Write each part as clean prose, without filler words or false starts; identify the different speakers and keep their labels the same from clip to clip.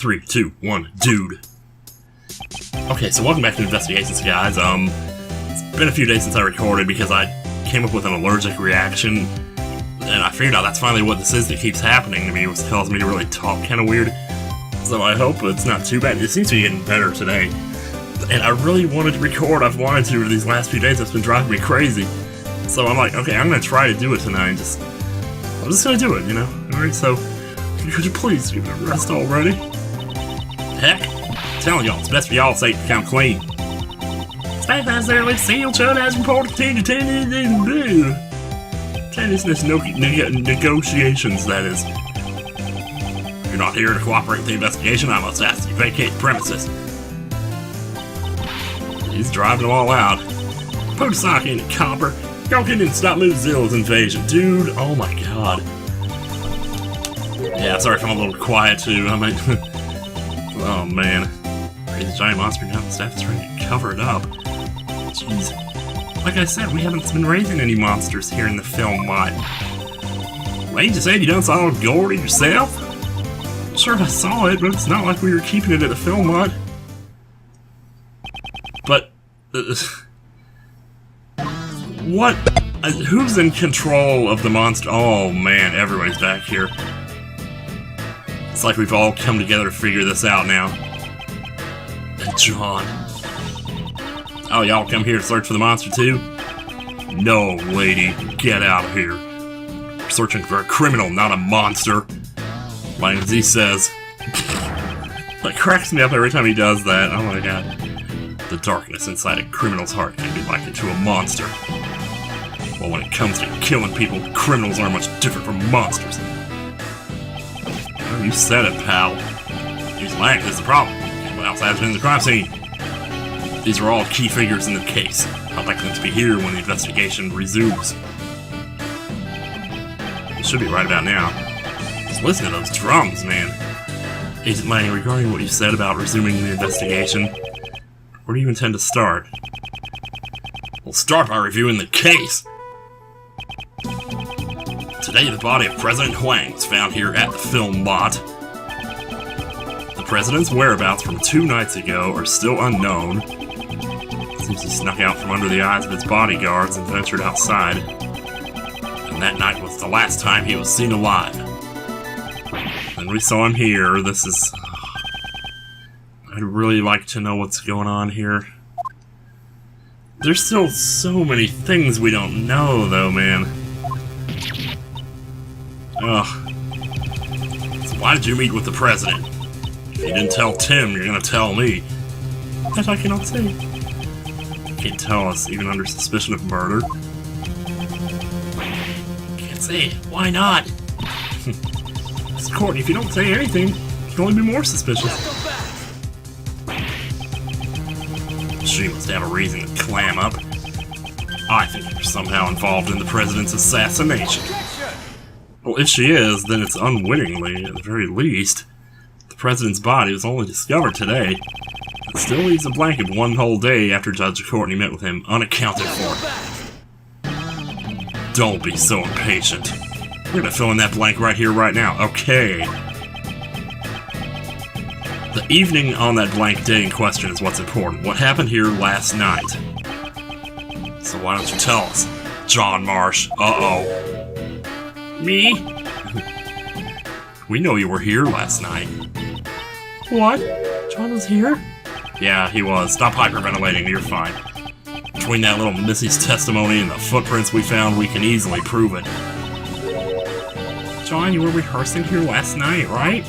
Speaker 1: 3, 2, 1, dude. Okay, so welcome back to Investigations, guys. It's been a few days since I recorded because I came up with an allergic reaction, and I figured out that's finally what this is that keeps happening to me, which causing me to really talk kind of weird. So I hope it's not too bad. It seems to be getting better today. And I really wanted to record. I've wanted to these last few days. It's been driving me crazy. So I'm like, okay, I'm going to try to do it tonight. I'm just going to do it, you know? Alright, so could you please give it a rest already? Heck, I'm telling y'all, it's best for y'all's sake to come clean. Stay fast there, let's see your child has reported to tennis negotiations, that is. If you're not here to cooperate with the investigation, I must ask you to vacate the premises. He's driving them all out. Put a sock in it, copper. Go get in and stop Mozilla's invasion. Dude, oh my god. Yeah, sorry if I'm a little quiet too. I mean, oh man. Crazy giant monster now. The staff is trying to cover it up. Jeez. Like I said, we haven't been raising any monsters here in the film lot. Well, you just said you done saw Gourdy yourself? Sure, I saw it, but it's not like we were keeping it at the film lot. But, what? Who's in control of the monster? Oh man, everybody's back here. It's like we've all come together to figure this out now. And John. Oh, y'all come here to search for the monster too? No, lady, get out of here. We're searching for a criminal, not a monster. Like as he says. That cracks me up every time he does that. Oh my god. The darkness inside a criminal's heart can be likened to a monster. Well, when it comes to killing people, criminals aren't much different from monsters. Oh, you said it, pal. He's lying, that's the problem. What else has been in the crime scene? These are all key figures in the case. I'd like them to be here when the investigation resumes. It should be right about now. Just listen to those drums, man. Agent Lang, regarding what you said about resuming the investigation, where do you intend to start? We'll start by reviewing the case! Today, the body of President Huang was found here at the film lot. The president's whereabouts from 2 nights ago are still unknown. Seems he snuck out from under the eyes of his bodyguards and ventured outside. And that night was the last time he was seen alive. And we saw him here. This is... I'd really like to know what's going on here. There's still so many things we don't know, though, man. Ugh. So why did you meet with the president? If you didn't tell Tim, you're gonna tell me. That I cannot say. You can't tell us, even under suspicion of murder. Can't say it. Why not? It's Courtney, if you don't say anything, you can only be more suspicious. She must have a reason to clam up. I think you're somehow involved in the president's assassination. Well, if she is, then it's unwittingly, at the very least. The president's body was only discovered today. It still leaves a blank of 1 whole day after Judge Courtney met with him, unaccounted for. Don't be so impatient. We're gonna fill in that blank right here, right now. Okay. The evening on that blank day in question is what's important. What happened here last night? So why don't you tell us, John Marsh? Uh-oh. Me? We know you were here last night. What? John was here? Yeah, he was. Stop hyperventilating, you're fine. Between that little Missy's testimony and the footprints we found, we can easily prove it. John, you were rehearsing here last night, right?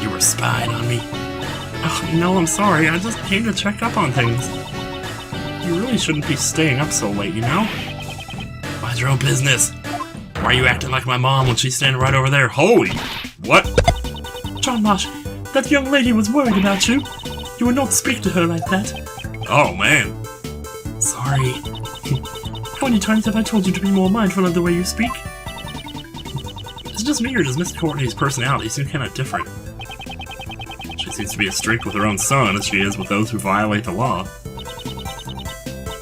Speaker 1: You were spying on me? Oh, no, I'm sorry. I just came to check up on things. You really shouldn't be staying up so late, you know? Mind your own business. Why are you acting like my mom when she's standing right over there? Holy... What? John Marsh, that young lady was worried about you. You would not speak to her like that. Oh, man. Sorry. How many times have I told you to be more mindful of the way you speak? Is it just me, or does Miss Courtney's personality seem kind of different? She seems to be as strict with her own son as she is with those who violate the law.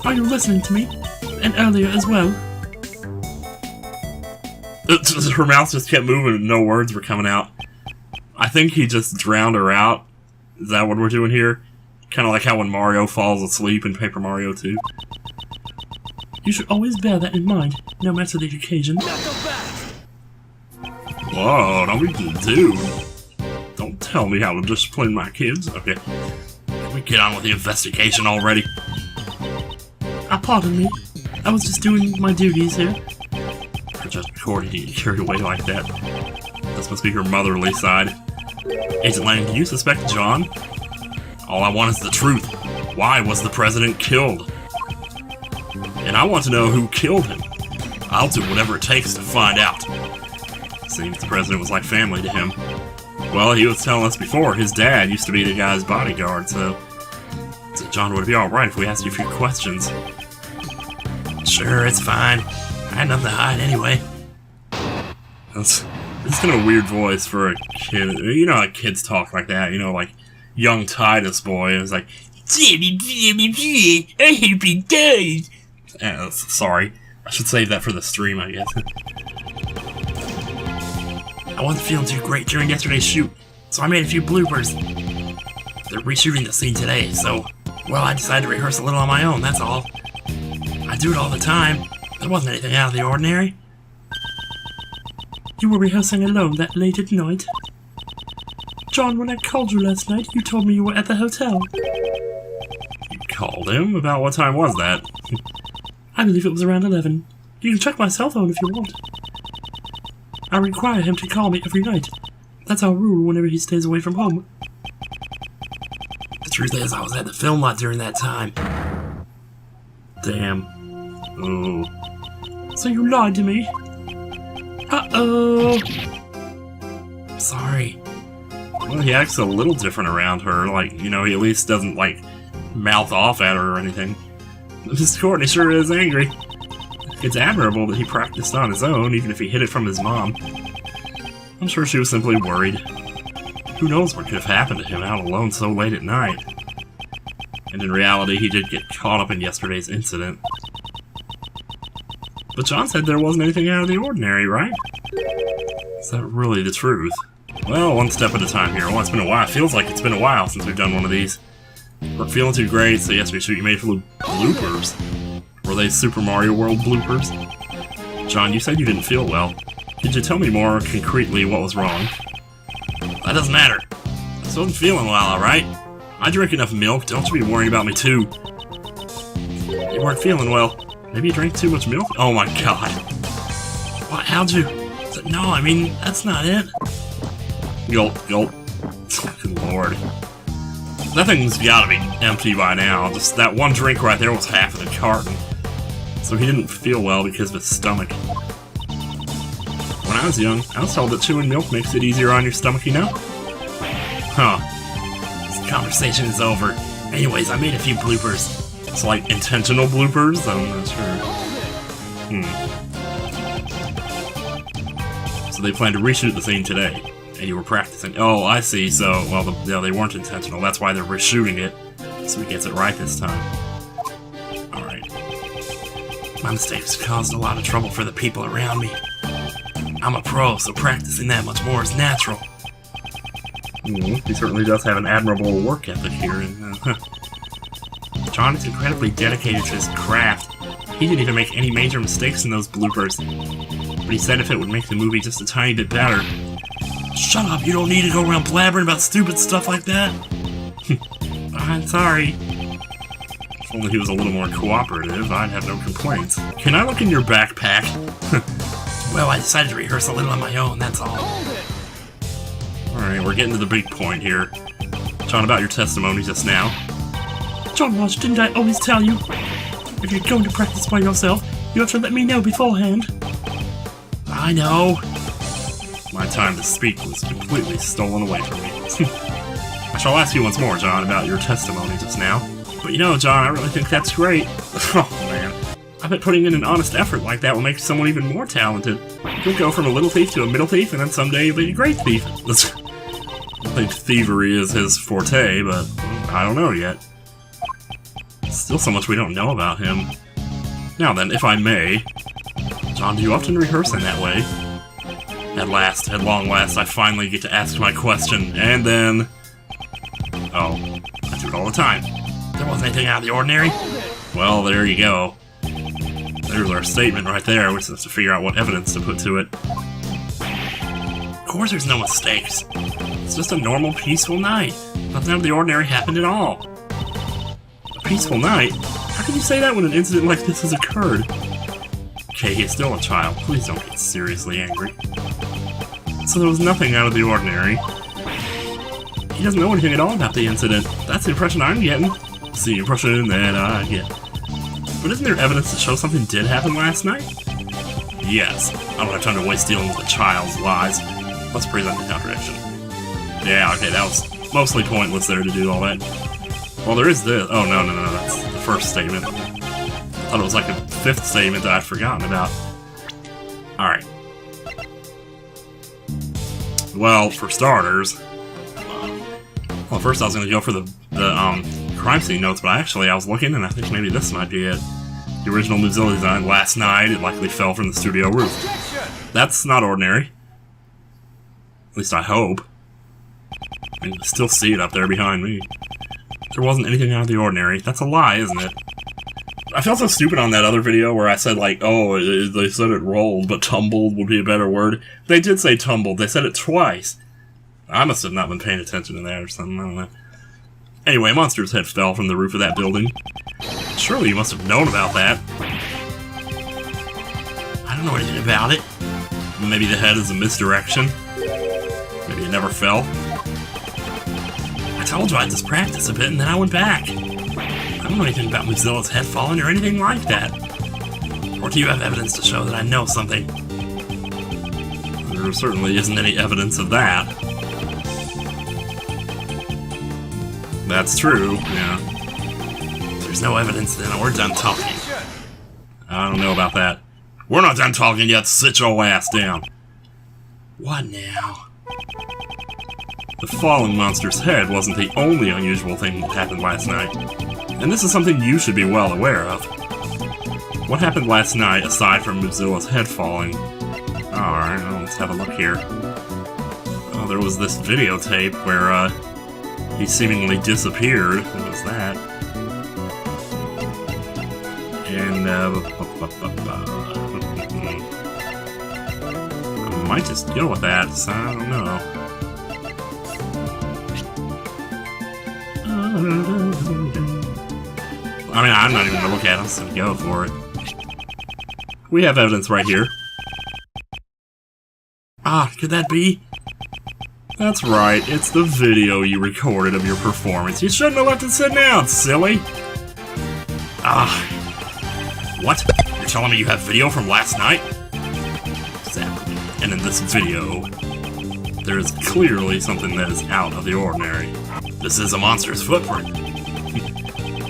Speaker 1: Are you listening to me? And earlier as well? Her mouth just kept moving and no words were coming out. I think he just drowned her out. Is that what we're doing here? Kind of like how when Mario falls asleep in Paper Mario 2.
Speaker 2: You should always bear that in mind, no matter the occasion.
Speaker 1: Whoa, don't be the dude. Don't tell me how to discipline my kids. Okay. Can we get on with the investigation already?
Speaker 2: Pardon me. I was just doing my duties here.
Speaker 1: Just Gourdy to get carried away like that. This must be her motherly side. Agent Lang, do you suspect John? All I want is the truth. Why was the president killed? And I want to know who killed him. I'll do whatever it takes to find out. Seems the president was like family to him. Well, he was telling us before, his dad used to be the guy's bodyguard, so John, would it be alright if we asked you a few questions? Sure, it's fine. I had nothing to hide anyway. It's kind of a weird voice for a kid. You know, like kids talk like that. You know, like young Titus boy. It's like, I hope he dies. Sorry, I should save that for the stream, I guess. I wasn't feeling too great during yesterday's shoot, so I made a few bloopers. They're reshooting the scene today, so, well, I decided to rehearse a little on my own, that's all. I do it all the time. There wasn't anything out of the ordinary.
Speaker 2: You were rehearsing alone that late at night? John, when I called you last night, you told me you were at the hotel.
Speaker 1: You called him? About what time was that?
Speaker 2: I believe it was around 11. You can check my cell phone if you want. I require him to call me every night. That's our rule whenever he stays away from home.
Speaker 1: The truth is, I was at the film lot during that time. Damn. Ooh.
Speaker 2: So you lied to me? Uh-oh!
Speaker 1: Sorry. Well, he acts a little different around her. Like, you know, he at least doesn't, like, mouth off at her or anything. Mr. Courtney sure is angry. It's admirable that he practiced on his own, even if he hid it from his mom. I'm sure she was simply worried. Who knows what could have happened to him out alone so late at night. And in reality, he did get caught up in yesterday's incident. But John said there wasn't anything out of the ordinary, right? Is that really the truth? Well, one step at a time here. Well, it's been a while. It feels like it's been a while since we've done one of these. We're feeling too great, so yesterday shoot you made full of bloopers. Were they Super Mario World bloopers? John, you said you didn't feel well. Could you tell me more concretely what was wrong? That doesn't matter. I just wasn't feeling well, alright? I drink enough milk, don't you be worrying about me too. You weren't feeling well. Maybe you drank too much milk? Oh my god. What, how'd you? No, I mean, that's not it. Gulp, gulp. Good lord. That thing's gotta be empty by now. Just that one drink right there was half of the carton. So he didn't feel well because of his stomach. When I was young, I was told that chewing milk makes it easier on your stomach, you know? Huh. This conversation is over. Anyways, I made a few bloopers. It's like intentional bloopers? I'm not sure. So they plan to reshoot the scene today. And you were practicing. Oh, I see. So, well, they weren't intentional. That's why they're reshooting it. So he gets it right this time. Alright. My mistakes caused a lot of trouble for the people around me. I'm a pro, so practicing that much more is natural. He certainly does have an admirable work ethic here. John is incredibly dedicated to his craft. He didn't even make any major mistakes in those bloopers. But he said if it would make the movie just a tiny bit better. Shut up, you don't need to go around blabbering about stupid stuff like that. I'm sorry. If only he was a little more cooperative, I'd have no complaints. Can I look in your backpack? Well, I decided to rehearse a little on my own, that's all. Alright, we're getting to the big point here. John, about your testimony just now.
Speaker 2: John Marsh, didn't I always tell you? If you're going to practice by yourself, you have to let me know beforehand.
Speaker 1: I know. My time to speak was completely stolen away from me. I shall ask you once more, John, about your testimony just now. But you know, John, I really think that's great. Oh, man. I bet putting in an honest effort like that will make someone even more talented. You'll go from a little thief to a middle thief, and then someday you'll be a great thief. I think thievery is his forte, but I don't know yet. Still so much we don't know about him. Now then, if I may... John, do you often rehearse in that way? At long last, I finally get to ask my question, and then... Oh, I do it all the time. There wasn't anything out of the ordinary? Well, there you go. There's our statement right there. We just have to figure out what evidence to put to it. Of course there's no mistakes. It's just a normal, peaceful night. Nothing out of the ordinary happened at all. A peaceful night? How can you say that when an incident like this has occurred? Okay, he's still a child. Please don't get seriously angry. So there was nothing out of the ordinary. He doesn't know anything at all about the incident. That's the impression I'm getting. It's the impression that I get. But isn't there evidence to show something did happen last night? Yes. I don't have time to waste dealing with a child's lies. Let's present the contradiction. Yeah, okay, that was mostly pointless there to do all that. Well, there is this. Oh, no, that's the first statement. I thought it was like a fifth statement that I'd forgotten about. Alright. Well, for starters... Well, first I was going to go for the crime scene notes, but I was looking, and I think maybe this might be it. The original Mozilla design last night, it likely fell from the studio roof. That's not ordinary. At least I hope. I can still see it up there behind me. There wasn't anything out of the ordinary. That's a lie, isn't it? I felt so stupid on that other video where I said, like, oh, they said it rolled, but tumbled would be a better word. They did say tumbled. They said it twice. I must have not been paying attention to that or something. I don't know. Anyway, Monster's head fell from the roof of that building. Surely you must have known about that. I don't know anything about it. Maybe the head is a misdirection. Maybe it never fell. I told you I'd just practice a bit and then I went back. I don't know anything about Mozilla's head falling or anything like that. Or do you have evidence to show that I know something? There certainly isn't any evidence of that. That's true, yeah. If there's no evidence, then we're done talking. I don't know about that. We're not done talking yet, sit your ass down. What now? The fallen monster's head wasn't the only unusual thing that happened last night. And this is something you should be well aware of. What happened last night, aside from Mozilla's head falling? Alright, well, let's have a look here. Oh, there was this videotape where, he seemingly disappeared. What was that? And, I might just go with that, so I don't know. I mean, I'm not even gonna look at it, so go for it. We have evidence right here. Ah, could that be? That's right, it's the video you recorded of your performance. You shouldn't have left it sitting out, silly! Ah. What? You're telling me you have video from last night? Exactly. And in this video, there is clearly something that is out of the ordinary. This is a monster's footprint.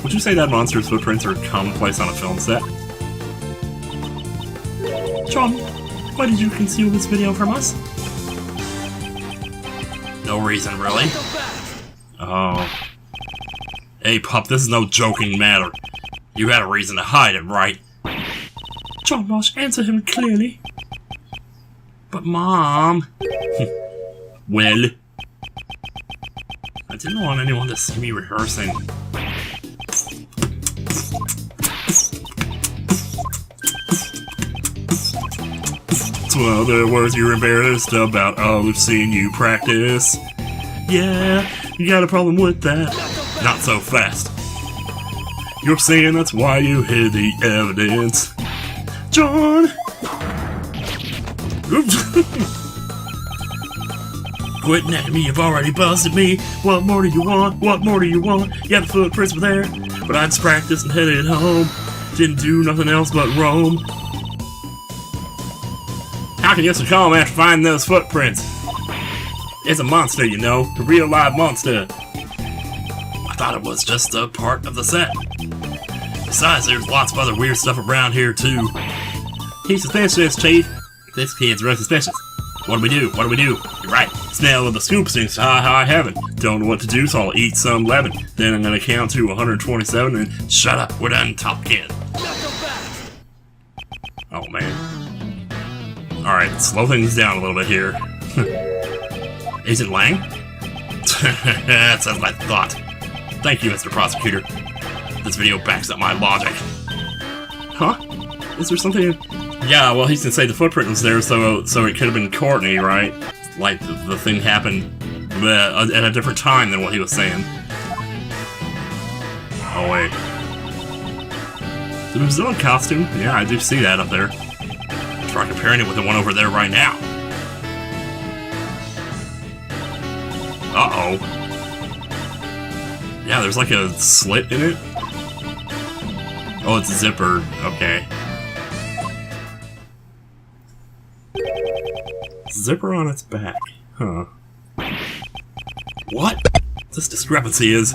Speaker 1: Would you say that monster's footprints are commonplace on a film set?
Speaker 2: John, why did you conceal this video from us?
Speaker 1: No reason, really. Oh. Hey, pup, this is no joking matter. You had a reason to hide it, right?
Speaker 2: John Marsh, answer him clearly.
Speaker 1: But, Mom... Well... I didn't want anyone to see me rehearsing. So other words you're embarrassed about, oh, I've seen you practice.
Speaker 2: Yeah, you got a problem with that.
Speaker 1: Not so fast. You're saying that's why you hid the evidence.
Speaker 2: John!
Speaker 1: Quit nagging me, you've already busted me.
Speaker 2: What more do you want? What more do you want? Yeah, the footprints were there,
Speaker 1: but I just practiced and headed home. Didn't do nothing else but roam. How can you succumb after finding those footprints? It's a monster, you know. A real live monster. I thought it was just a part of the set. Besides, there's lots of other weird stuff around here, too. He's suspicious, Chief. This kid's real suspicious. What do we do? What do we do? You're right. Smell of the scoop stinks high, high heaven. Don't know what to do, so I'll eat some lemon. Then I'm gonna count to 127 and shut up. We're done, top kid. Oh, man. Alright, slow things down a little bit here. Agent Lang? That's as I thought. Thank you, Mr. Prosecutor. This video backs up my logic.
Speaker 2: Huh? Is there something...
Speaker 1: Yeah, well, he's gonna say the footprint was there, so it could have been Courtney, right? Like, the thing happened at a different time than what he was saying. Oh, wait. The Brazilian costume? Yeah, I do see that up there. Try comparing it with the one over there right now. Uh-oh. Yeah, there's like a slit in it. Oh, it's a zipper. Okay. Zipper on its back. Huh. What? This discrepancy is...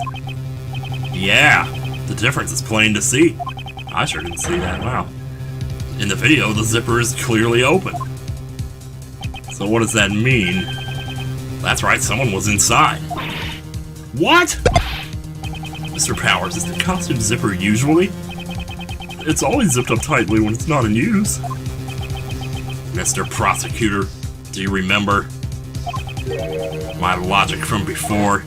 Speaker 1: Yeah, the difference is plain to see. I sure didn't see that. Wow. In the video, the zipper is clearly open. So what does that mean? That's right, someone was inside. What? Mr. Powers, is the costume zipper usually? It's always zipped up tightly when it's not in use. Mr. Prosecutor, do you remember my logic from before?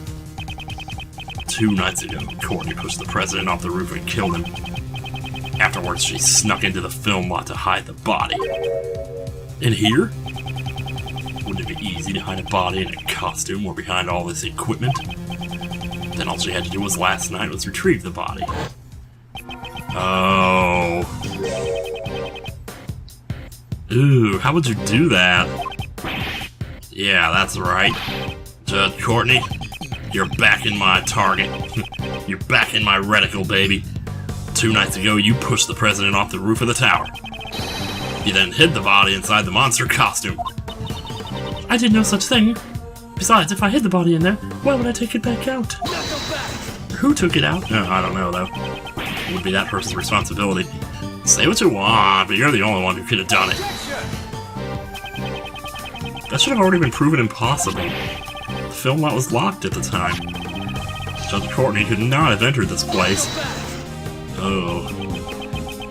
Speaker 1: 2 nights ago, Courtney pushed the president off the roof and killed him. Afterwards, she snuck into the film lot to hide the body. In here? Wouldn't it be easy to hide a body in a costume or behind all this equipment? Then all she had to do was last night was retrieve the body. Oh. Ooh, how would you do that? Yeah, that's right. Judge Courtney, you're back in my target. You're back in my reticle, baby. 2 nights ago, you pushed the president off the roof of the tower. You then hid the body inside the monster costume.
Speaker 2: I did no such thing. Besides, if I hid the body in there, why would I take it back out? Who took it out?
Speaker 1: No, I don't know, though. It would be that person's responsibility. Say what you want, but you're the only one who could have done it. That should have already been proven impossible. The film lot was locked at the time. Judge Courtney could not have entered this place. Oh.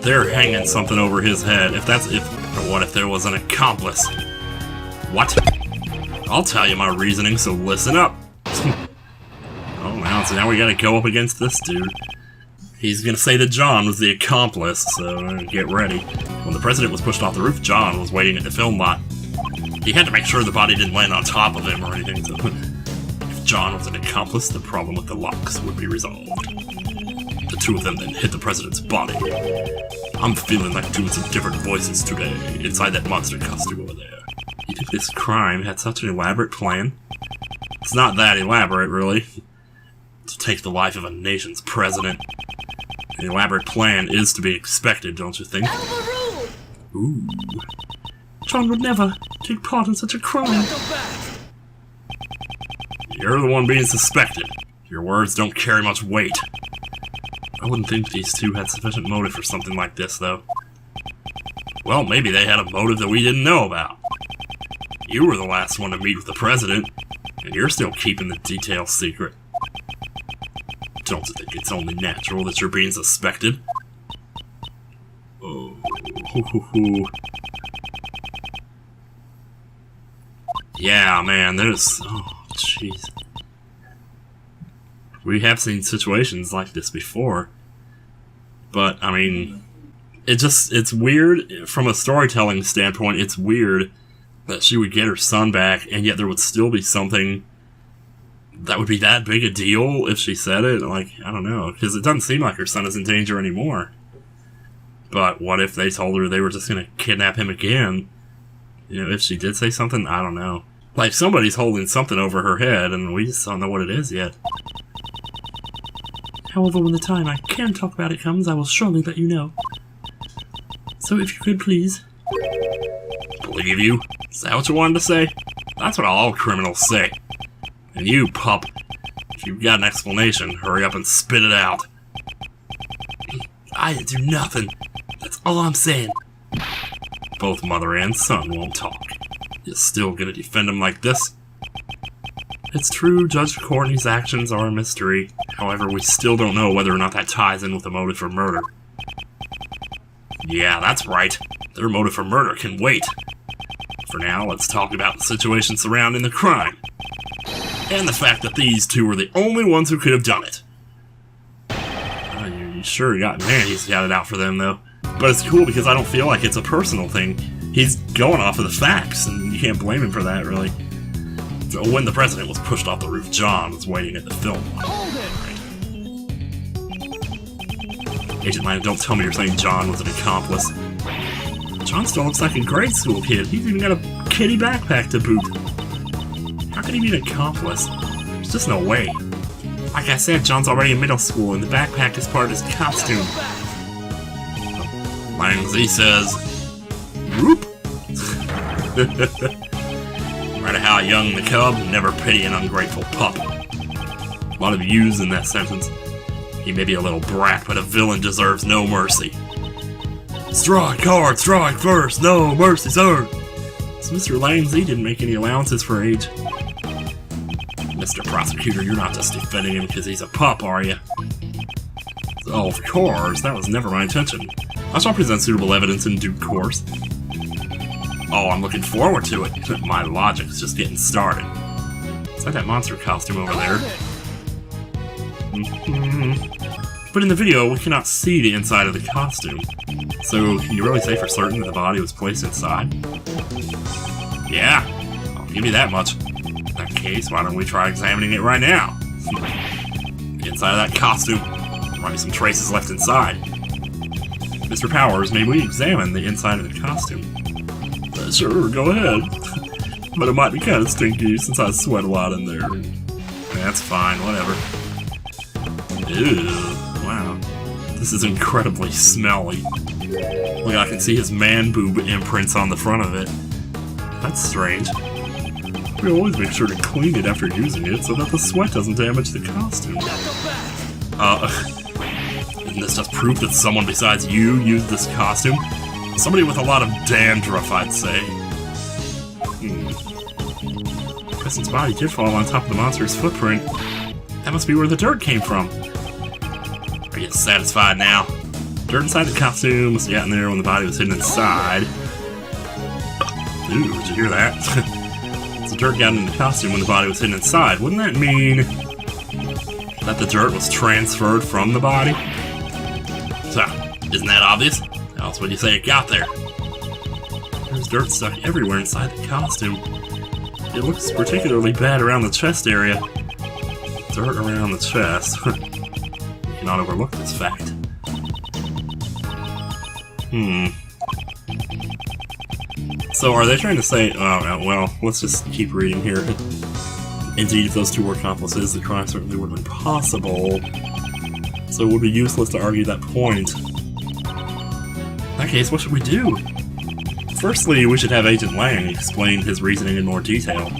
Speaker 1: They're hanging something over his head. Or what if there was an accomplice? What? I'll tell you my reasoning, so listen up. Oh, wow, so now we gotta go up against this dude. He's gonna say that John was the accomplice, so get ready. When the president was pushed off the roof, John was waiting at the film lot. He had to make sure the body didn't land on top of him or anything, so if John was an accomplice, the problem with the locks would be resolved. The 2 of them then hit the president's body. I'm feeling like doing some different voices today, inside that monster costume over there. You think this crime had such an elaborate plan? It's not that elaborate, really. To take the life of a nation's president. An elaborate plan is to be expected, don't you think? Ooh.
Speaker 2: John would never take part in such a crime.
Speaker 1: You're the one being suspected. Your words don't carry much weight. I wouldn't think these 2 had sufficient motive for something like this, though. Well, maybe they had a motive that we didn't know about. You were the last one to meet with the president, and you're still keeping the details secret. Don't you think it's only natural that you're being suspected? Oh, yeah, man, there's... Oh, jeez. We have seen situations like this before. But, I mean... It's weird, from a storytelling standpoint, it's weird that she would get her son back, and yet there would still be something that would be that big a deal if she said it. Like, I don't know, because it doesn't seem like her son is in danger anymore. But what if they told her they were just going to kidnap him again? You know, if she did say something, I don't know. Like, somebody's holding something over her head, and we just don't know what it is yet.
Speaker 2: However, when the time I can talk about it comes, I will surely let you know. So if you could please...
Speaker 1: Believe you? Is that what you wanted to say? That's what all criminals say. And you, pup, if you've got an explanation, hurry up and spit it out. I didn't do nothing. That's all I'm saying. Both mother and son won't talk. You're still gonna defend him like this? It's true, Judge Courtney's actions are a mystery. However, we still don't know whether or not that ties in with the motive for murder. Yeah, that's right. Their motive for murder can wait. For now, let's talk about the situation surrounding the crime. And the fact that these two were the only ones who could have done it. You sure got he's got it out for them, though. But it's cool because I don't feel like it's a personal thing. He's going off of the facts, and you can't blame him for that, really. So when the president was pushed off the roof, John was waiting at the film. Agent Lang, don't tell me you're saying John was an accomplice. John still looks like a grade school kid. He's even got a kitty backpack to boot. How could he be an accomplice? There's just no way. Like I said, John's already in middle school, and the backpack is part of his costume. Lang Z says, whoop. No matter how young the cub, never pity an ungrateful pup. A lot of yous in that sentence. He may be a little brat, but a villain deserves no mercy. Strike hard, strike first, no mercy, sir! So Mr. Lang Z didn't make any allowances for age. Mr. Prosecutor, you're not just defending him because he's a pup, are you? Oh, of course, that was never my intention. I shall present suitable evidence in due course. Oh, I'm looking forward to it. My logic's just getting started. Is that monster costume over there? But in the video, we cannot see the inside of the costume. So, can you really say for certain that the body was placed inside? Yeah, I'll give you that much. In that case, why don't we try examining it right now? The inside of that costume. There might be some traces left inside. Mr. Powers, may we examine the inside of the costume? Sure, go ahead. But it might be kind of stinky since I sweat a lot in there. That's fine, whatever. Ew, wow. This is incredibly smelly. Look, I can see his man boob imprints on the front of it. That's strange. We always make sure to clean it after using it so that the sweat doesn't damage the costume. Isn't this just proof that someone besides you used this costume? Somebody with a lot of dandruff, I'd say. Preston's body did fall on top of the monster's footprint. That must be where the dirt came from. Are you satisfied now? Dirt inside the costume must have gotten there when the body was hidden inside. Ooh, did you hear that? So dirt got in the costume when the body was hidden inside. Wouldn't that mean that the dirt was transferred from the body? So, isn't that obvious? How else would you say it got there? There's dirt stuck everywhere inside the costume. It looks particularly bad around the chest area. Dirt around the chest. You cannot overlook this fact. So are they trying to say, well, let's just keep reading here. Indeed, if those two were accomplices, the crime certainly would have been possible. So it would be useless to argue that point. In that case, what should we do? Firstly, we should have Agent Lang explain his reasoning in more detail.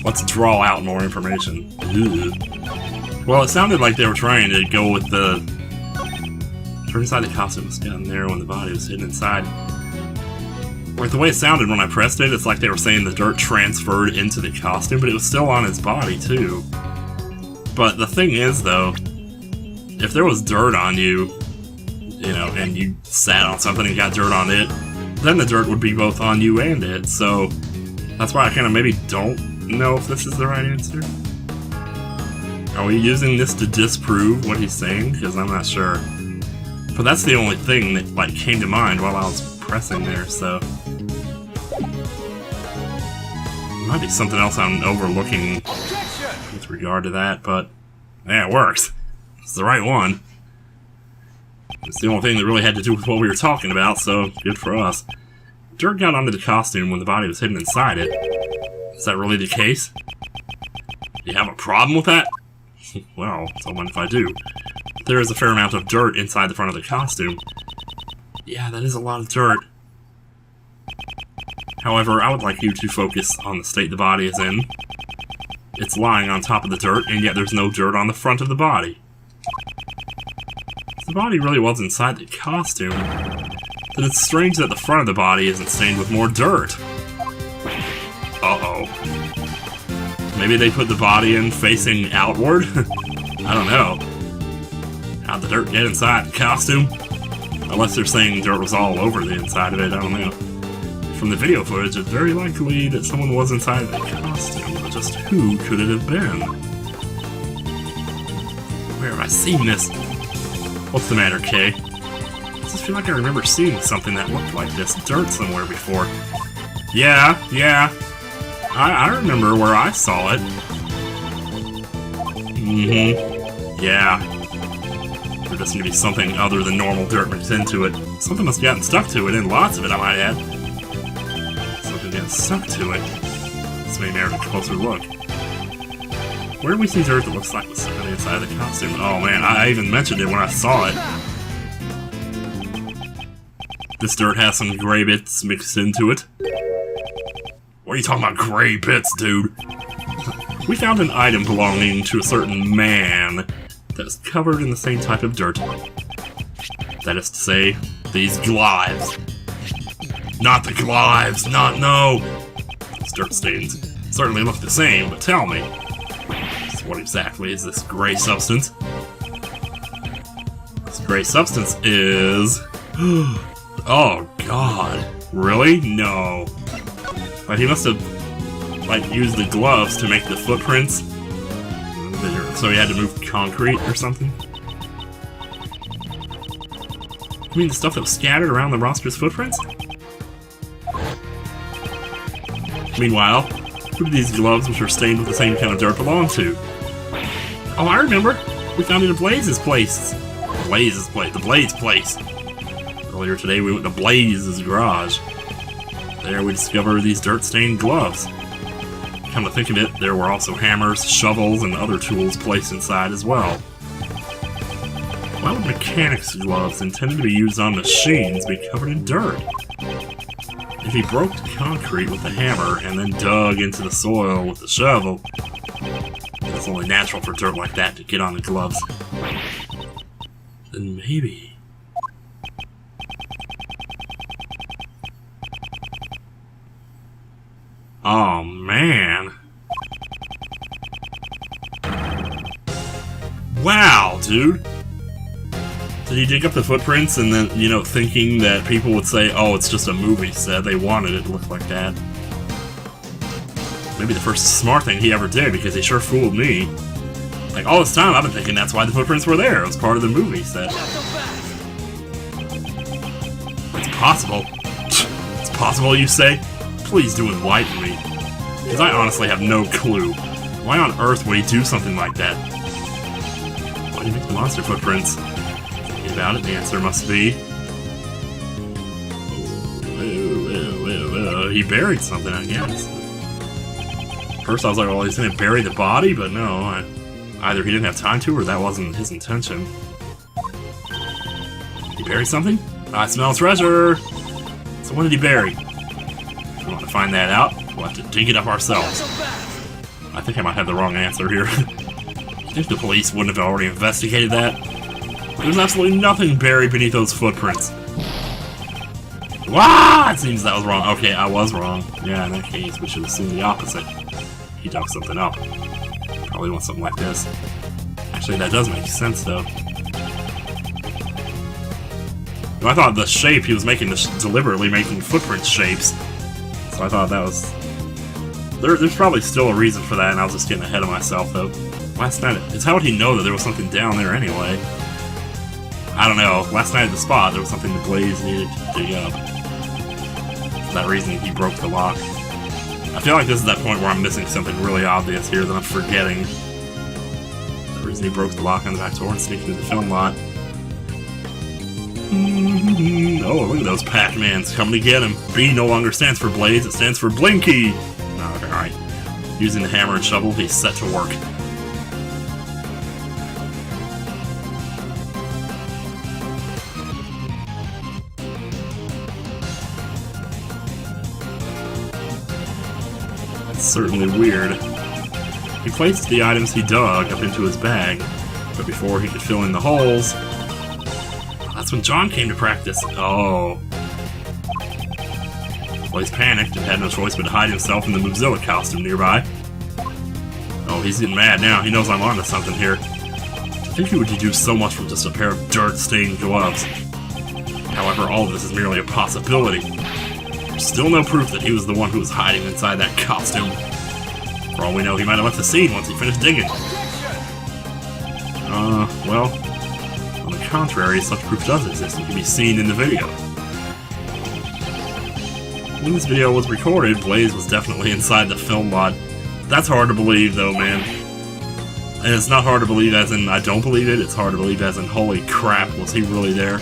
Speaker 1: Let's draw out more information. Ugh. Well, it sounded like they were trying to go with the... Turn inside the costume was down there when the body was hidden inside. Like, the way it sounded when I pressed it, it's like they were saying the dirt transferred into the costume, but it was still on his body, too. But the thing is, though, if there was dirt on you, you know, and you sat on something and got dirt on it, then the dirt would be both on you and it, so that's why I kind of maybe don't know if this is the right answer. Are we using this to disprove what he's saying? Because I'm not sure. But that's the only thing that, like, came to mind while I was pressing there, so... Might be something else I'm overlooking with regard to that, but... Yeah, it works. It's the right one. It's the only thing that really had to do with what we were talking about, so good for us. Dirt got onto the costume when the body was hidden inside it. Is that really the case? Do you have a problem with that? Well, so what if I do? There is a fair amount of dirt inside the front of the costume. Yeah, that is a lot of dirt. However, I would like you to focus on the state the body is in. It's lying on top of the dirt, and yet there's no dirt on the front of the body. If the body really was inside the costume, then it's strange that the front of the body isn't stained with more dirt. Uh-oh. Maybe they put the body in facing outward? I don't know. How'd the dirt get inside the costume? Unless they're saying dirt was all over the inside of it, I don't know. from the video footage, it's very likely that someone was inside the costume, but just who could it have been? Where have I seen this? What's the matter, Kay? I just feel like I remember seeing something that looked like this dirt somewhere before. Yeah. I remember where I saw it. Yeah. There doesn't seem to be something other than normal dirt mixed into it. Something must have gotten stuck to it, and lots of it, I might add. Something got stuck to it. This may merit a closer look. Where do we see dirt that looks like what's on the inside of the costume? Oh man, I even mentioned it when I saw it. This dirt has some gray bits mixed into it. What are you talking about, gray bits, dude? We found an item belonging to a certain man that is covered in the same type of dirt. That is to say, these glives. Not the glives, no! These dirt stains certainly look the same, but tell me, so what exactly is this gray substance? This gray substance is... Oh god, really? No. Like, he must have, like, used the gloves to make the footprints. So he had to move concrete or something? You mean the stuff that was scattered around the roster's footprints? Meanwhile, who did these gloves, which are stained with the same kind of dirt, belong to? Oh, I remember! We found it at Blaze's place. The Blaze place. Earlier today we went to Blaze's garage. There we discovered these dirt-stained gloves. Come to think of it, there were also hammers, shovels, and other tools placed inside as well. Why would mechanics' gloves intended to be used on machines be covered in dirt? If he broke the concrete with the hammer and then dug into the soil with the shovel, it's only natural for dirt like that to get on the gloves. Then maybe... Oh, man. Wow, dude. Did he dig up the footprints and then, you know, thinking that people would say, oh, it's just a movie set, they wanted it to look like that? Maybe the first smart thing he ever did, because he sure fooled me. Like, all this time I've been thinking that's why the footprints were there. It was part of the movie set. It's possible. It's possible, you say? Please do enlighten me. Because I honestly have no clue. Why on earth would he do something like that? Why do you make the monster footprints? Thinking about it, the answer must be... he buried something, I guess. First I was like, well, he's gonna bury the body, but no. Either he didn't have time to, or that wasn't his intention. He buried something? I smell treasure! So what did he bury? If we want to find that out, we'll have to dig it up ourselves. I think I might have the wrong answer here. You think the police wouldn't have already investigated that? There's absolutely nothing buried beneath those footprints. Wah! It seems that was wrong. Okay, I was wrong. Yeah, in that case, we should assume the opposite. He dug something up. Probably wants something like this. Actually, that does make sense, though. I thought the shape he was making, deliberately making footprint shapes. So I thought that was... There's probably still a reason for that, and I was just getting ahead of myself, though. Last night, it's how would he know that there was something down there anyway? I don't know. Last night at the spot, there was something the Blaze needed to dig up. For that reason, he broke the lock. I feel like this is that point where I'm missing something really obvious here that I'm forgetting. The reason he broke the lock on the back door and sneaked into the film lot. Oh, look at those Pac-Mans coming to get him. B no longer stands for Blaze, it stands for Blinky! Alright. Using the hammer and shovel, he's set to work. That's certainly weird. He placed the items he dug up into his bag, but before he could fill in the holes, that's when John came to practice. Oh. Blaze panicked and had no choice but to hide himself in the Mozilla costume nearby. Oh, he's getting mad now. He knows I'm onto something here. I think he would do so much from just a pair of dirt-stained gloves. However, all of this is merely a possibility. Still no proof that he was the one who was hiding inside that costume. For all we know, he might have left the scene once he finished digging. Well, on the contrary, such proof does exist and can be seen in the video. When this video was recorded, Blaze was definitely inside the film lot. That's hard to believe, though, man. And it's not hard to believe as in I don't believe it, it's hard to believe as in holy crap, was he really there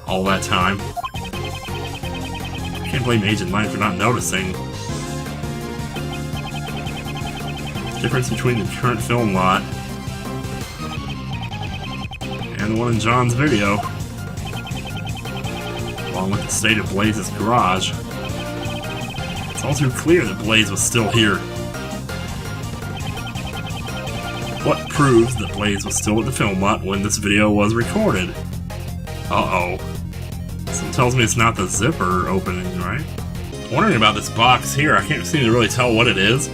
Speaker 1: all that time? I can't blame Agent Lang for not noticing. The difference between the current film lot and the one in John's video, along with the state of Blaze's garage, it's all too clear that Blaze was still here. What proves that Blaze was still at the film lot when this video was recorded? Uh-oh. Something tells me it's not the zipper opening, right? I'm wondering about this box here. I can't seem to really tell what it is.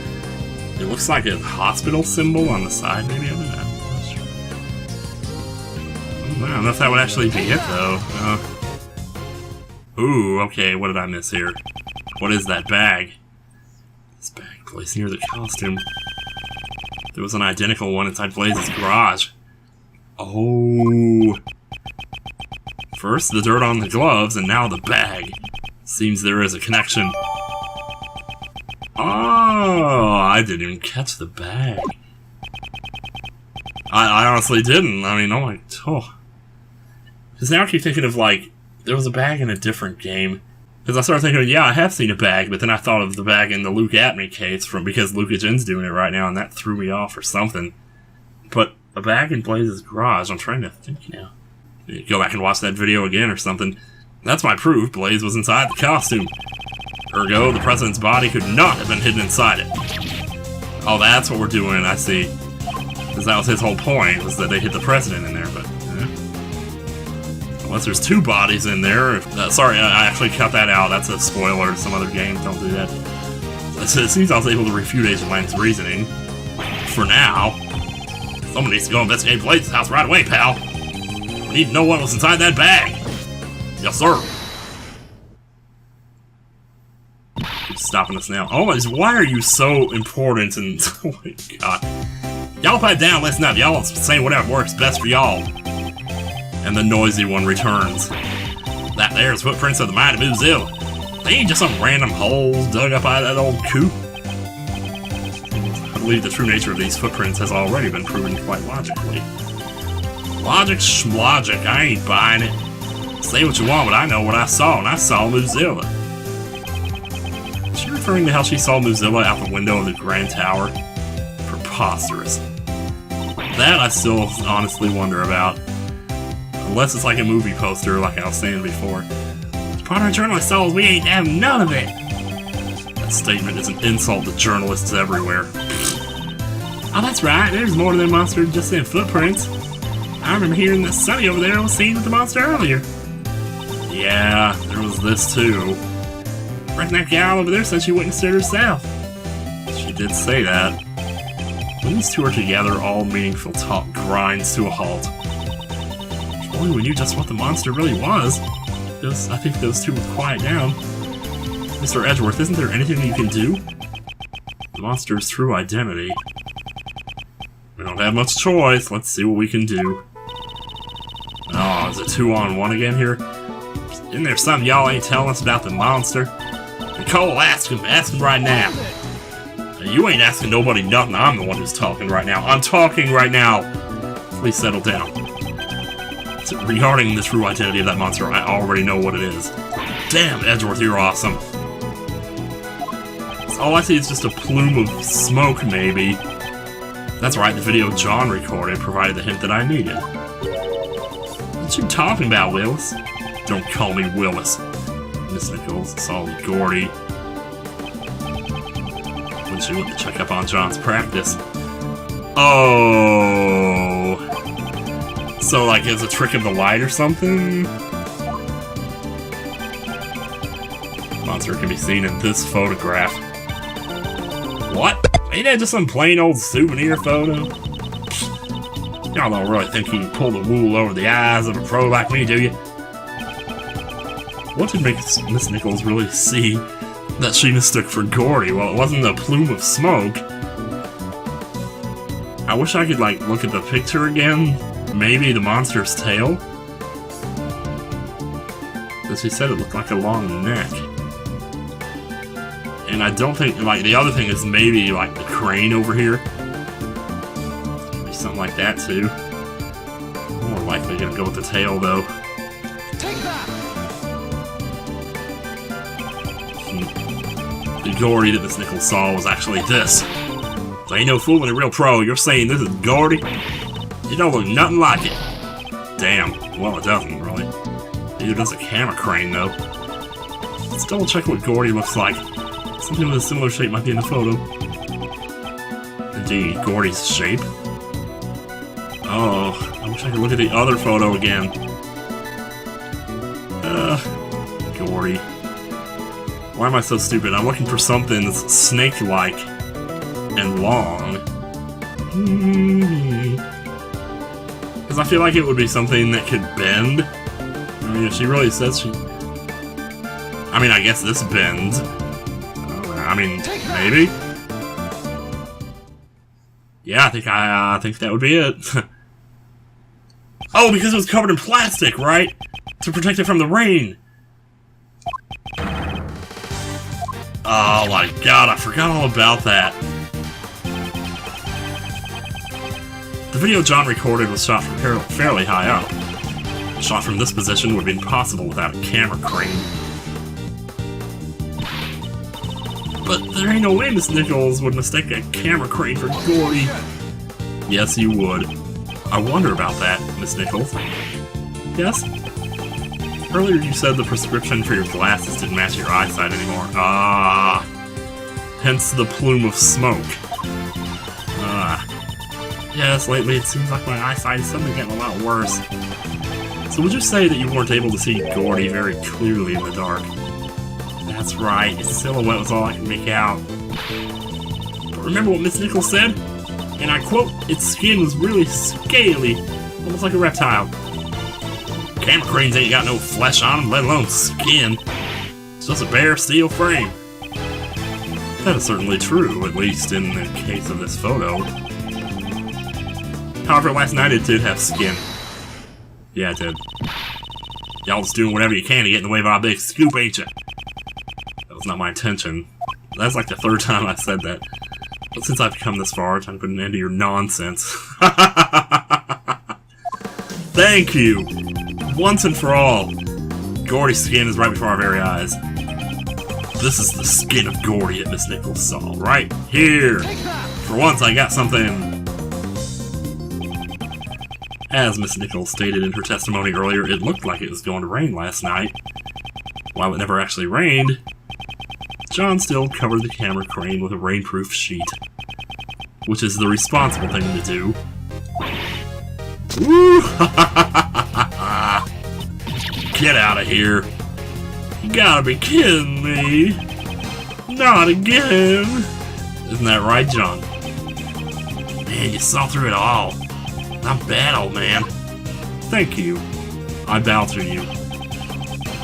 Speaker 1: It looks like a hospital symbol on the side, maybe, of it. I'm not sure. I don't know if that would actually be it, though. Ooh, okay, what did I miss here? What is that bag? This bag placed near the costume. There was an identical one inside Blaze's garage. Oh. First the dirt on the gloves, and now the bag. Seems there is a connection. Oh, I didn't even catch the bag. I honestly didn't. I mean, oh my... Oh. Because now I keep thinking of, like, there was a bag in a different game. Because I started thinking, yeah, I have seen a bag, but then I thought of the bag in the Luke Atney case because Luke Jen's doing it right now, and that threw me off or something. But a bag in Blaze's garage, I'm trying to think now. Go back and watch that video again or something. That's my proof. Blaze was inside the costume. Ergo, the president's body could not have been hidden inside it. Oh, that's what we're doing, I see. Because that was his whole point, was that they hid the president in there, but... Unless there's two bodies in there. Sorry, I actually cut that out. That's a spoiler to some other game. Don't do that. It seems I was able to refute Agent Lang's reasoning. For now. Someone needs to go investigate Blaze's house right away, pal. We need to know what was inside that bag. Yes, sir. Keep stopping us now. Oh, why are you so important and... Oh my god. Y'all pipe down, listen up. Y'all saying whatever works best for y'all. And the noisy one returns. That there's footprints of the mighty Muzilla. They ain't just some random holes dug up out of that old coop. I believe the true nature of these footprints has already been proven quite logically. Logic schmlogic, I ain't buying it. Say what you want, but I know what I saw, and I saw Muzilla. Is she referring to how she saw Muzilla out the window of the Grand Tower? Preposterous. That I still honestly wonder about. Unless it's like a movie poster, like I was saying before. Part of journalist souls, we ain't having none of it! That statement is an insult to journalists everywhere. Oh, that's right, there's more to the monster than just in footprints. I remember hearing that Sonny over there was seen with the monster earlier. Yeah, there was this too. Reckon that gal over there said she witnessed it herself. She did say that. When these two are together, all meaningful talk grinds to a halt. If only we knew just what the monster really was. I think those two would quiet down. Mr. Edgeworth, isn't there anything you can do? The monster's true identity. We don't have much choice. Let's see what we can do. Oh, is it 2-on-1 again here? Isn't there something y'all ain't telling us about the monster? Nicole, ask him right now. You ain't asking nobody nothing. I'm the one who's talking right now. I'm talking right now. Please settle down. So regarding the true identity of that monster, I already know what it is. Damn, Edgeworth, you're awesome. So all I see is just a plume of smoke, maybe. That's right, the video John recorded provided the hint that I needed. What you talking about, Willis? Don't call me Willis. Miss Nichols saw Gourdy when she went to check up on John's practice. Oh... So, like, it's a trick of the light or something? Monster can be seen in this photograph. What? Ain't that just some plain old souvenir photo? Y'all don't really think you can pull the wool over the eyes of a pro like me, do you? What did make Miss Nichols really see that she mistook for Gourdy? Well, it wasn't a plume of smoke. I wish I could, like, look at the picture again. Maybe the monster's tail? But she said it looked like a long neck. And I don't think, like, the other thing is maybe, like, the crane over here. Maybe something like that, too. I'm more likely gonna go with the tail, though.
Speaker 3: Take that!
Speaker 1: The Gourdy that Miss Nichols saw was actually this. There ain't no fooling a real pro. You're saying this is Gourdy? It don't look nothing like it. Damn. Well, it doesn't, really. Neither does a camera crane, though. Let's double check what Gourdy looks like. Something with a similar shape might be in the photo. Indeed, Gourdy's shape. Oh, I wish I could look at the other photo again. Gourdy. Why am I so stupid? I'm looking for something that's snake-like and long. Because I feel like it would be something that could bend. I mean, if she really says she... I mean, I guess this bends. I mean, maybe? Yeah, I think that would be it. Oh, because it was covered in plastic, right? To protect it from the rain. Oh my god, I forgot all about that. The video John recorded was shot from fairly high up. A shot from this position would be impossible without a camera crane. But there ain't no way Miss Nichols would mistake a camera crane for Gourdy. Yes, you would. I wonder about that, Miss Nichols. Yes? Earlier you said the prescription for your glasses didn't match your eyesight anymore. Ah. Hence the plume of smoke. Ah. Yes, lately it seems like my eyesight is suddenly getting a lot worse. So would you say that you weren't able to see Gourdy very clearly in the dark? That's right, its silhouette was all I could make out. But remember what Miss Nichols said? And I quote, its skin was really scaly, almost like a reptile. Camera cranes ain't got no flesh on them, let alone skin. It's just a bare steel frame. That is certainly true, at least in the case of this photo. However, last night it did have skin. Yeah, it did. Y'all just doing whatever you can to get in the way of our big scoop, ain't ya? That was not my intention. That's like the third time I said that. But since I've come this far, time to put an end to your nonsense. Thank you! Once and for all. Gourdy's skin is right before our very eyes. This is the skin of Gourdy that Miss Nichols saw, right here. For once I got something. As Miss Nichols stated in her testimony earlier, it looked like it was going to rain last night. While it never actually rained, John still covered the camera crane with a rainproof sheet. Which is the responsible thing to do. Woo! Get out of here. You gotta be kidding me. Not again. Isn't that right, John? Man, you saw through it all. Not bad, old man. Thank you. I bow to you.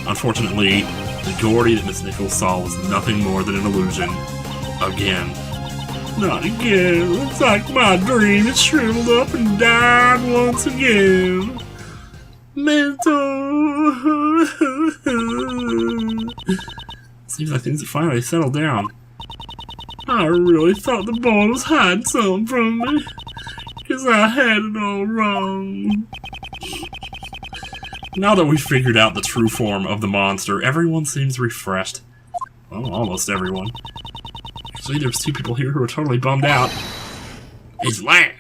Speaker 1: Unfortunately, the Gourdy that Miss Nichols saw was nothing more than an illusion. Again. Not again. Looks like my dream is shriveled up and died once again. Mental. Seems like things have finally settled down. I really thought the boy was hiding something from me. 'Cause I had it all wrong. Now that we've figured out the true form of the monster, everyone seems refreshed. Well, almost everyone. Actually, there's two people here who are totally bummed out. He's lying!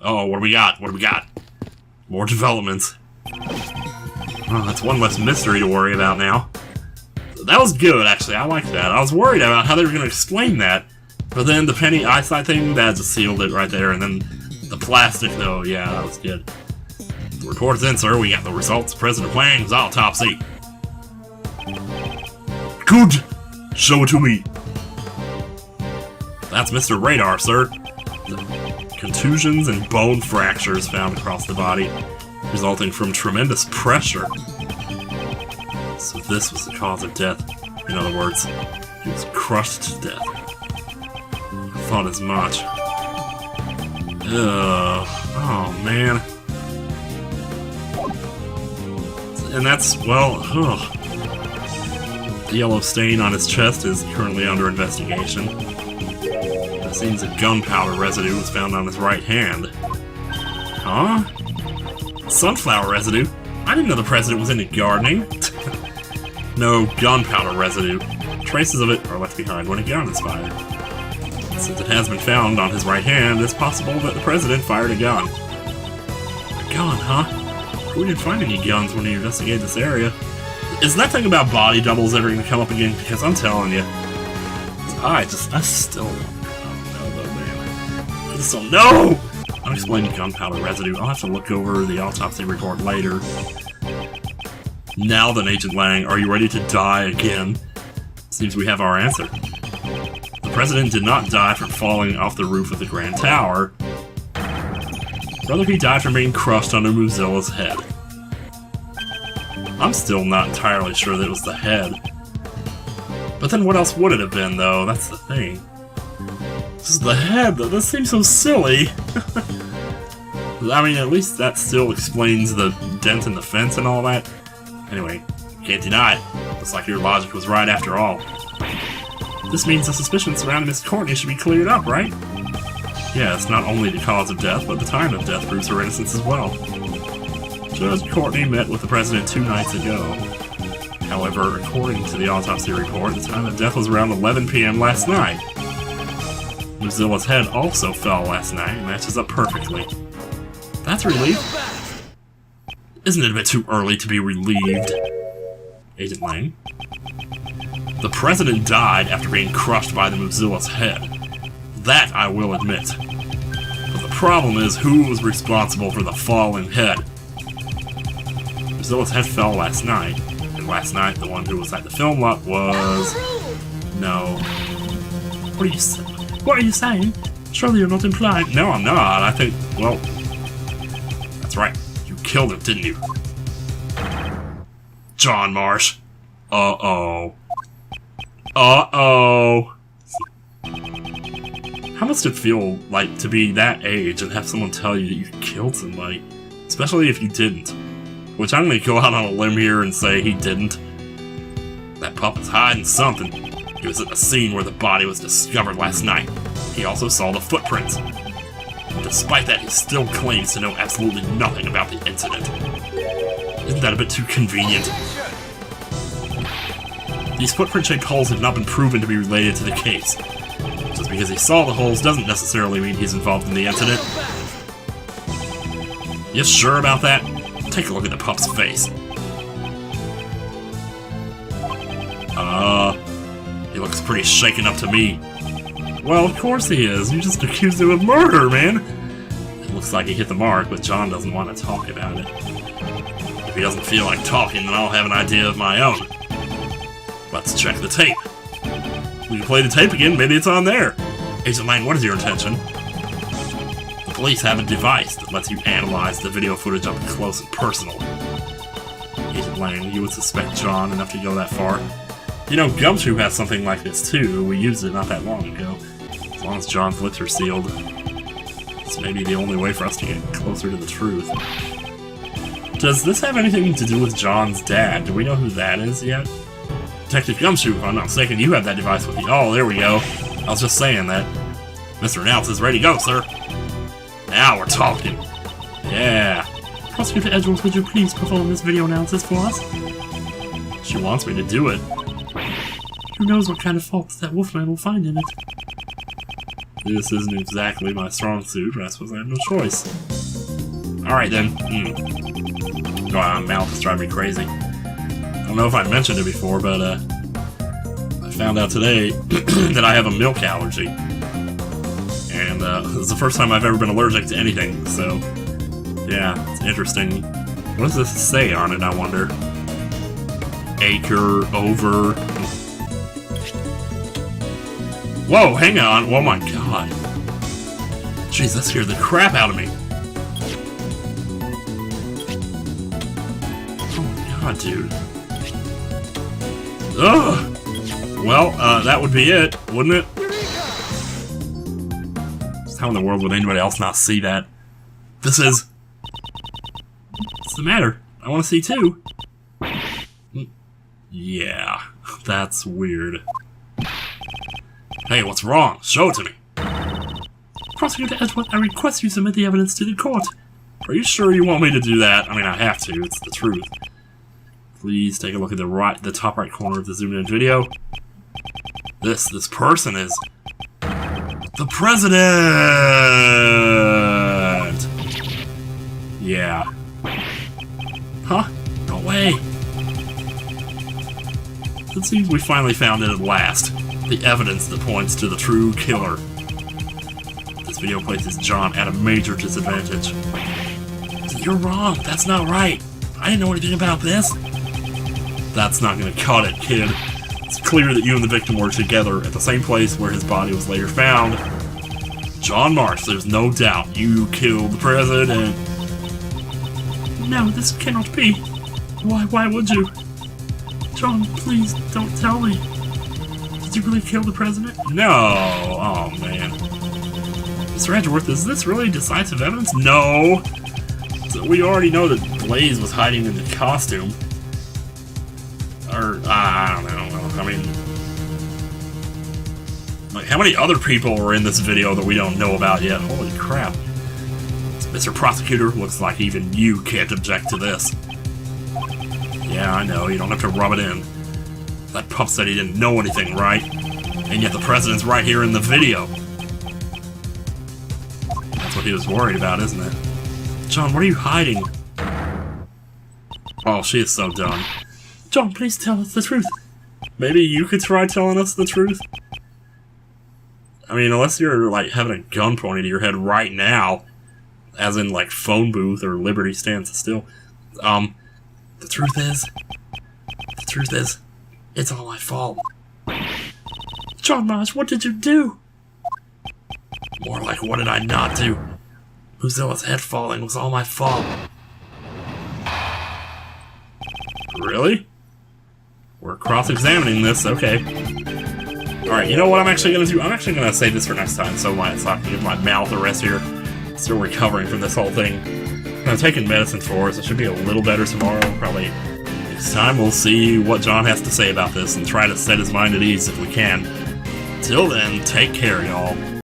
Speaker 1: Oh, what do we got? What do we got? More developments. Oh, that's one less mystery to worry about now. That was good, actually. I like that. I was worried about how they were going to explain that. But then the penny eyesight thing, that just sealed it right there. And then the plastic, though, yeah, that was good. The report's in, sir. We got the results of President Wang's autopsy. Good! Show it to me. That's Mr. Radar, sir. The contusions and bone fractures found across the body, resulting from tremendous pressure. So this was the cause of death. In other words, he was crushed to death. I thought as much. Ugh. Oh, man. And that's, well, ugh. The yellow stain on his chest is currently under investigation. It seems that gunpowder residue was found on his right hand. Huh? Sunflower residue? I didn't know the president was into gardening. No, gunpowder residue. Traces of it are left behind when a gun is fired. Since it has been found on his right hand, it's possible that the president fired a gun. A gun, huh? We didn't find any guns when we investigated this area. Is that thing about body doubles ever going to come up again? Because I'm telling you, I still don't know though, man. I just don't know! Unexplained gunpowder residue. I'll have to look over the autopsy report later. Now then, Agent Lang, are you ready to die again? Seems we have our answer. The president did not die from falling off the roof of the Grand Tower. Rather, he died from being crushed under Mozilla's head. I'm still not entirely sure that it was the head. But then what else would it have been, though? That's the thing. This is the head, though. That seems so silly. I mean, at least that still explains the dent in the fence and all that. Anyway, can't deny it. Looks like your logic was right after all. This means the suspicion surrounding Miss Courtney should be cleared up, right? Yes, not only the cause of death, but the time of death proves her innocence as well. Judge Courtney met with the president 2 nights ago. However, according to the autopsy report, the time of death was around 11 p.m. last night. Mozilla's head also fell last night and matches up perfectly. That's relief. Isn't it a bit too early to be relieved? Agent Lang? The president died after being crushed by the Mozilla's head. That I will admit. But the problem is who was responsible for the falling head. Mozilla's head fell last night, and last night the one who was at the film lot was... No.
Speaker 2: What are you saying? Surely you're not implying...
Speaker 1: No, I'm not. I think, well... That's right. You killed him, didn't you? John Marsh. Uh-oh. Uh-oh. How must it feel like to be that age and have someone tell you that you killed somebody? Especially if you didn't. Which I'm gonna go out on a limb here and say he didn't. That pup is hiding something. He was at the scene where the body was discovered last night. He also saw the footprints. And despite that, he still claims to know absolutely nothing about the incident. Isn't that a bit too convenient? These footprint-shaped holes have not been proven to be related to the case. Just because he saw the holes doesn't necessarily mean he's involved in the incident. You sure about that? Take a look at the pup's face. He looks pretty shaken up to me. Well, of course he is. You just accused him of murder, man. It looks like he hit the mark, but John doesn't want to talk about it. If he doesn't feel like talking, then I'll have an idea of my own. Let's check the tape. We can play the tape again, maybe it's on there. Agent Lang, what is your intention? The police have a device that lets you analyze the video footage up close and personal. Agent Lang, you would suspect John enough to go that far. You know, Gumshoe has something like this too. We used it not that long ago. As long as John's lips are sealed. This may be the only way for us to get closer to the truth. Does this have anything to do with John's dad? Do we know who that is yet? Detective Gumshoe, if I'm not mistaken, you have that device with you. Oh, there we go. I was just saying that. Mr. Announce is ready to go, sir. Now we're talking. Yeah.
Speaker 2: Prosecutor Edwards, would you please perform this video analysis for us?
Speaker 1: She wants me to do it.
Speaker 2: Who knows what kind of faults that Wolfman will find in it?
Speaker 1: This isn't exactly my strong suit, but I suppose I have no choice. Alright then. Oh, my mouth is driving me crazy. I don't know if I mentioned it before, but I found out today that I have a milk allergy. And it's the first time I've ever been allergic to anything, so yeah, it's interesting. What does this say on it, I wonder? Acre, over... Whoa, hang on! Oh my god. Jeez, that scared the crap out of me. Oh my god, dude. Ugh! Well, that would be it, wouldn't it? Just how in the world would anybody else not see that? This is... What's the matter? I want to see too. Yeah, that's weird. Hey, what's wrong? Show it to me.
Speaker 2: Prosecutor Edward, I request you submit the evidence to the court.
Speaker 1: Are you sure you want me to do that? I mean, I have to. It's the truth. Please take a look at the top right corner of the zoomed in video. This person is the president. Yeah. Huh? No way. It seems we finally found it at last. The evidence that points to the true killer. This video places John at a major disadvantage. You're wrong. That's not right. I didn't know anything about this. That's not gonna cut it, kid. It's clear that you and the victim were together at the same place where his body was later found. John Marsh, there's no doubt you killed the president.
Speaker 2: No, this cannot be. Why would you? John, please, don't tell me. Did you really kill the president?
Speaker 1: No! Oh, man. Mr. Edgeworth, is this really decisive evidence? No! So we already know that Blaze was hiding in the costume. Or, I don't know. I mean... Like, how many other people were in this video that we don't know about yet? Holy crap. Mr. Prosecutor, looks like even you can't object to this. Yeah, I know, you don't have to rub it in. That pup said he didn't know anything, right? And yet the president's right here in the video. That's what he was worried about, isn't it? John, what are you hiding? Oh, she is so done.
Speaker 2: John, please tell us the truth.
Speaker 1: Maybe you could try telling us the truth? I mean, unless you're, like, having a gun pointed to your head right now, as in, like, phone booth or Liberty stands still. The truth is, it's all my fault.
Speaker 2: John Marsh, what did you do?
Speaker 1: More like, what did I not do? Lucilla's head falling was all my fault. Really? We're cross-examining this, okay. Alright, you know what I'm actually gonna do? I'm actually gonna save this for next time, so I can give my mouth a rest here. Still recovering from this whole thing. I'm taking medicine for it, so it should be a little better tomorrow. Probably next time we'll see what John has to say about this and try to set his mind at ease if we can. Till then, take care, y'all.